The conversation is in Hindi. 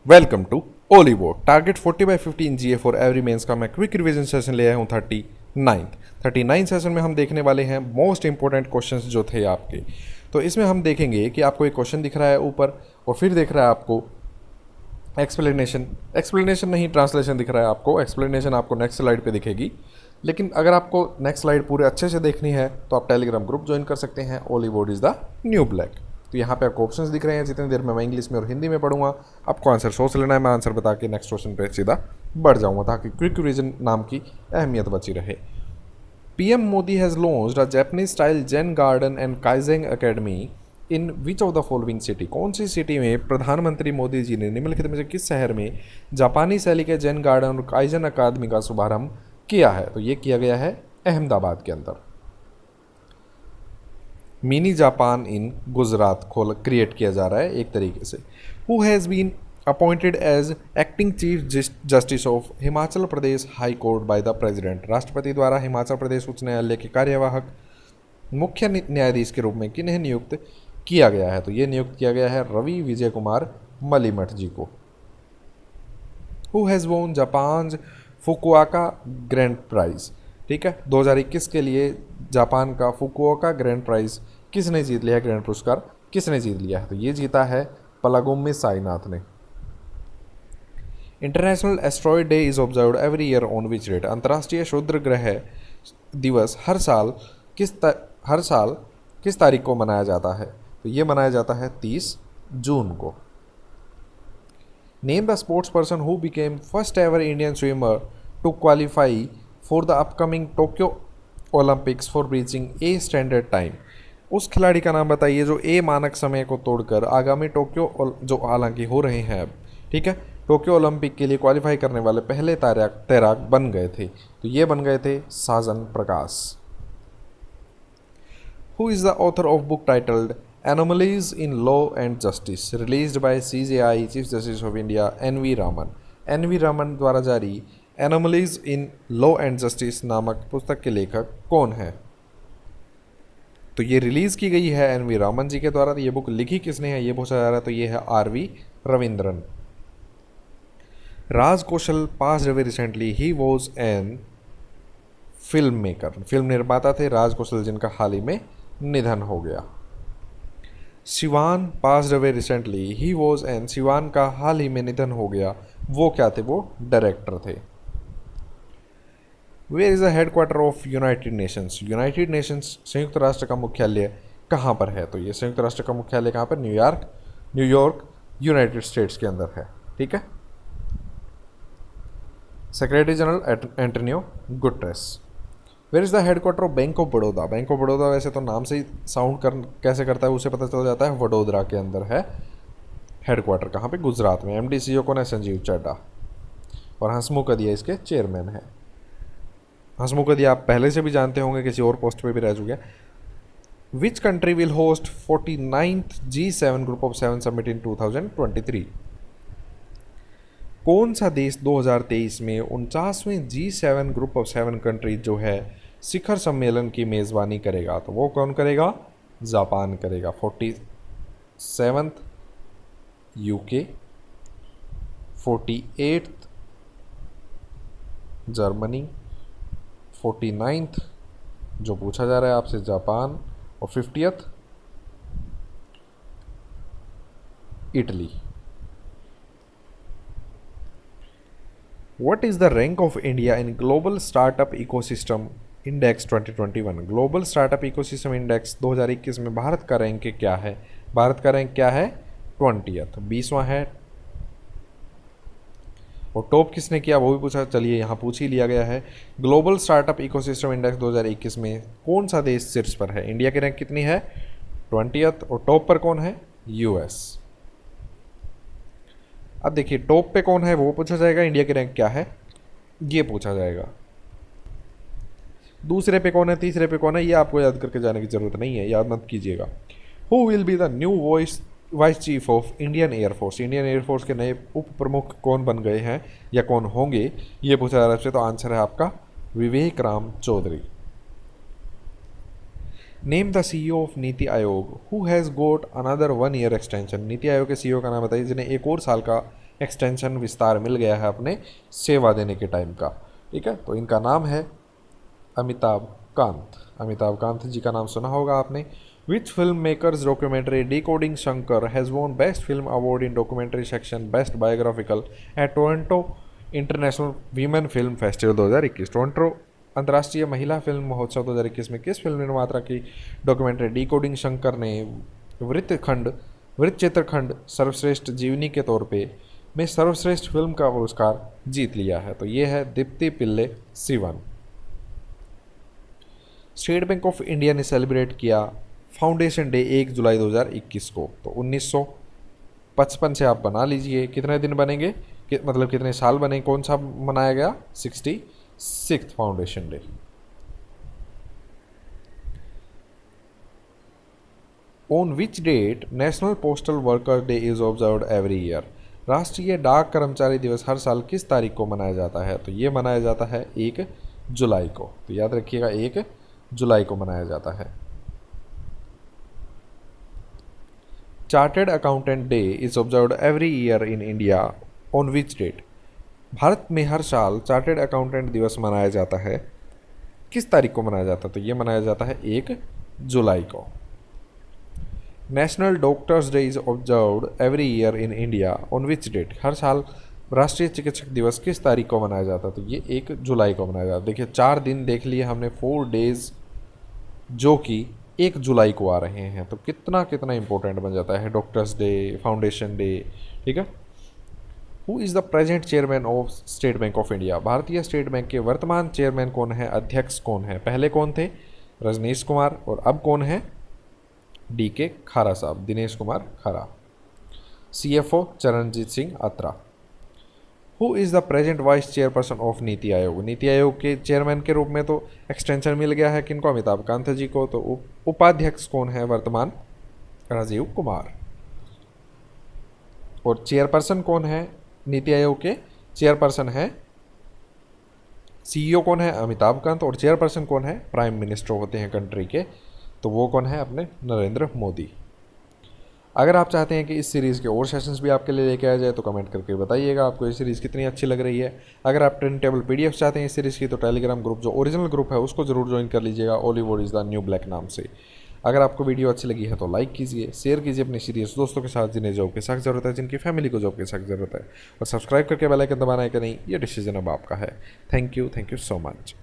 Welcome to Olivo target 40/50 in GA for every mains का मैं क्विक रिवीजन सेशन ले आया हूँ 39 सेशन में हम देखने वाले हैं मोस्ट इंपॉर्टेंट क्वेश्चंस जो थे आपके। तो इसमें हम देखेंगे कि आपको एक क्वेश्चन दिख रहा है ऊपर और फिर दिख रहा है आपको एक्सप्लेनेशन नहीं, ट्रांसलेशन दिख रहा है आपको। एक्सप्लेनेशन आपको नेक्स्ट स्लाइड पे दिखेगी, लेकिन अगर आपको नेक्स्ट स्लाइड पूरे अच्छे से देखनी है तो आप टेलीग्राम ग्रुप ज्वाइन कर सकते हैं। Ollywood is the new black. तो यहाँ पे आपको ऑप्शंस दिख रहे हैं। जितनी देर में मैं इंग्लिश में और हिंदी में पढ़ूंगा आपको आंसर सोच लेना है, मैं आंसर बता के नेक्स्ट क्वेश्चन पे सीधा बढ़ जाऊंगा ताकि क्विक रिवीजन नाम की अहमियत बची रहे। PM Modi has launched a Japanese style zen garden and kaizen academy in which of the following city. कौन सी सिटी में प्रधानमंत्री मोदी जी ने निम्नलिखित में से किस शहर में जापानी शैली के जैन गार्डन और काइजन अकादमी का शुभारंभ किया है? तो ये किया गया है अहमदाबाद के अंदर। मिनी जापान इन गुजरात खोल क्रिएट किया जा रहा है एक तरीके से। Who has been appointed as acting chief justice of Himachal Pradesh high court by the president. राष्ट्रपति द्वारा हिमाचल प्रदेश उच्च न्यायालय के कार्यवाहक मुख्य न्यायाधीश के रूप में किन्हें नियुक्त किया गया है? तो ये नियुक्त किया गया है रवि विजय कुमार मलिमठ जी को। Who has won Japan Fukuoka grand prize. ठीक है, 2021 के लिए जापान का फुकुओका ग्रैंड प्राइज किसने जीत लिया है? ग्रैंड पुरस्कार किसने जीत लिया है? तो ये जीता है पलागुम्मी साईनाथ ने। International asteroid day is observed every year on which date. अंतर्राष्ट्रीय क्षुद्र ग्रह दिवस हर साल किस तारीख को मनाया जाता है? तो ये मनाया जाता है 30 जून को। Name the sports person who became first ever Indian swimmer to qualify for the upcoming Tokyo Olympics for reaching a standard time. उस खिलाड़ी का नाम बताइए जो ए मानक समय को तोड़कर आगामी टोक्यो जो हालांकि हो रहे हैं अब, ठीक है, टोक्यो ओलंपिक के लिए क्वालिफाई करने वाले पहले तैराक बन गए थे। तो ये बन गए थे साजन प्रकाश। Who is the author of book titled Anomalies in Law and Justice, released by CJI Chief Justice of India NV Raman। NV Raman द्वारा जारी Anomalies in Law and Justice नामक पुस्तक के लेखक कौन है? तो ये रिलीज की गई है NV रामन जी के द्वारा। तो ये बुक लिखी किसने है ये पूछा जा रहा है, तो ये है RV Ravindran. Raj Kaushal pass away recently, he was an film maker. Film निर्माता थे राज कौशल जिनका हाल ही में निधन हो गया। Shivan passed away recently, he was an, Shivan का हाल ही में निधन हो गया, वो क्या थे? वो डायरेक्टर थे। Where is the headquarter of United Nations. United Nations संयुक्त राष्ट्र का मुख्यालय कहाँ पर है? तो ये संयुक्त राष्ट्र का मुख्यालय कहाँ पर? न्यूयॉर्क यूनाइटेड स्टेट्स के अंदर है। ठीक है। Secretary general Antonio Guterres. Where is the headquarter of Bank of Baroda. Bank of Baroda वैसे तो नाम से ही कैसे करता है उसे पता चल जाता है, वडोदरा के अंदर है हेडक्वार्टर। कहाँ पे? गुजरात में। MD CEO कौन है? संजीव चड्ढा। और हंसमुख अदिया इसके चेयरमैन है। हंसमुख अदिया आप पहले से भी जानते होंगे, किसी और पोस्ट पे भी रह चुके हैं। Which country will host 49th G7 group of 7 summit in 2023। कौन सा देश 2023 में 49वें G7 ग्रुप ऑफ 7 कंट्रीज जो है शिखर सम्मेलन की मेज़बानी करेगा? तो वो कौन करेगा? जापान करेगा। 47th UK, 48th Germany, 49th जो पूछा जा रहा है आपसे जापान, और 50th Italy. What is the rank of India in Global Startup Ecosystem Index 2021? Global startup ecosystem index 2021 में भारत का रैंक क्या है? भारत का रैंक क्या है? 20th, 20वां है। और टॉप किसने किया वो भी पूछा, चलिए यहाँ पूछ ही लिया गया है। ग्लोबल स्टार्टअप इकोसिस्टम इंडेक्स 2021 में कौन सा देश शीर्ष पर है? इंडिया की रैंक कितनी है? 20th। और टॉप पर कौन है? US। अब देखिए टॉप पे कौन है वो पूछा जाएगा, इंडिया की रैंक क्या है ये पूछा जाएगा। दूसरे पे कौन है, तीसरे पे कौन है, ये आपको याद करके जाने की जरूरत नहीं है, याद मत कीजिएगा। Who will be the new vice chief of Indian air force. Indian air force के नए उप प्रमुख कौन बन गए हैं या कौन होंगे ये पूछा जा रहा है। तो आंसर है आपका Vivek Ram Chaudhary. Name the CEO of Niti Aayog who has got another 1 year extension. Niti Aayog के CEO का नाम बताइए जिन्हें एक और साल का एक्सटेंशन विस्तार मिल गया है अपने सेवा देने के टाइम का। ठीक है, तो इनका नाम है अमिताभ कांत। अमिताभ कांत जी का नाम सुना होगा आपने। Which film makers documentary decoding Shankar has won best film award in documentary section best biographical at Toronto international women film festival 2021। Toronto अंतर्राष्ट्रीय महिला फिल्म महोत्सव 2021 में किस फिल्म निर्माता की डॉक्यूमेंट्री डिकोडिंग शंकर ने वृत्त चित्रखंड सर्वश्रेष्ठ जीवनी के तौर पे में सर्वश्रेष्ठ फिल्म का पुरस्कार जीत लिया है? तो ये है Deepti Pillai Sivan. State Bank of India ने सेलिब्रेट किया फाउंडेशन डे 1 जुलाई 2021 को। तो 1955 से आप बना लीजिए कितने दिन बनेंगे, मतलब कितने साल बने, कौन सा मनाया गया? 66th foundation day. On which date national postal workers day is observed every year? राष्ट्रीय डाक कर्मचारी दिवस हर साल किस तारीख को मनाया जाता है? तो ये मनाया जाता है 1 जुलाई को। तो याद रखिएगा 1 जुलाई को मनाया जाता है। Chartered accountant day is observed every year in India on which date? भारत में हर साल चार्टेड अकाउंटेंट दिवस मनाया जाता है, किस तारीख को मनाया जाता है? तो ये मनाया जाता है 1 जुलाई को। National doctors day is observed every year in India on which date? हर साल राष्ट्रीय चिकित्सक दिवस किस तारीख को मनाया जाता है? तो ये 1 जुलाई को मनाया जाता है। देखिए 4 दिन देख लिए हमने, 4 डेज जो कि 1 जुलाई को आ रहे हैं, तो कितना कितना इंपॉर्टेंट बन जाता है डॉक्टर्स डे, फाउंडेशन डे। ठीक है। Who is the present chairman of state Bank of India? भारतीय स्टेट बैंक के वर्तमान चेयरमैन कौन है, अध्यक्ष कौन है? पहले कौन थे? रजनीश कुमार, और अब कौन है? DK खारा साहब, दिनेश कुमार खारा। CFO Charanjit Singh अत्रा। Who is the present vice chairperson of Niti आयोग? नीति आयोग के चेयरमैन के रूप में तो एक्सटेंशन मिल गया है किनको? अमिताभ कांत जी को। तो उपाध्यक्ष कौन है वर्तमान? राजीव कुमार। और चेयरपर्सन कौन है नीति आयोग के? चेयरपर्सन है CEO कौन है? अमिताभ कांत। और चेयरपर्सन कौन है? प्राइम मिनिस्टर होते हैं कंट्री के, तो वो कौन है? अपने नरेंद्र मोदी। अगर आप चाहते हैं कि इस सीरीज़ के और सेशंस भी आपके लिए लेके आया जाए तो कमेंट करके बताइएगा आपको ये सीरीज़ कितनी अच्छी लग रही है। अगर आप ट्रेनिंग टेबल PDF चाहते हैं इस सीरीज़ की, तो टेलीग्राम ग्रुप जो ओरिजिनल ग्रुप है उसको जरूर ज्वाइन कर लीजिएगा, Ollywood is the new black नाम से। अगर आपको वीडियो अच्छी लगी है तो लाइक कीजिए, शेयर कीजिए अपनी सीरीज़ दोस्तों के साथ जिन्हें जॉब की सख्त ज़रूरत है, जिनकी फैमिली को जॉब की सख्त ज़रूरत है, और सब्सक्राइब करके बेल आइकन दबाना है कि नहीं, ये डिसीजन अब आपका है। Thank you so much.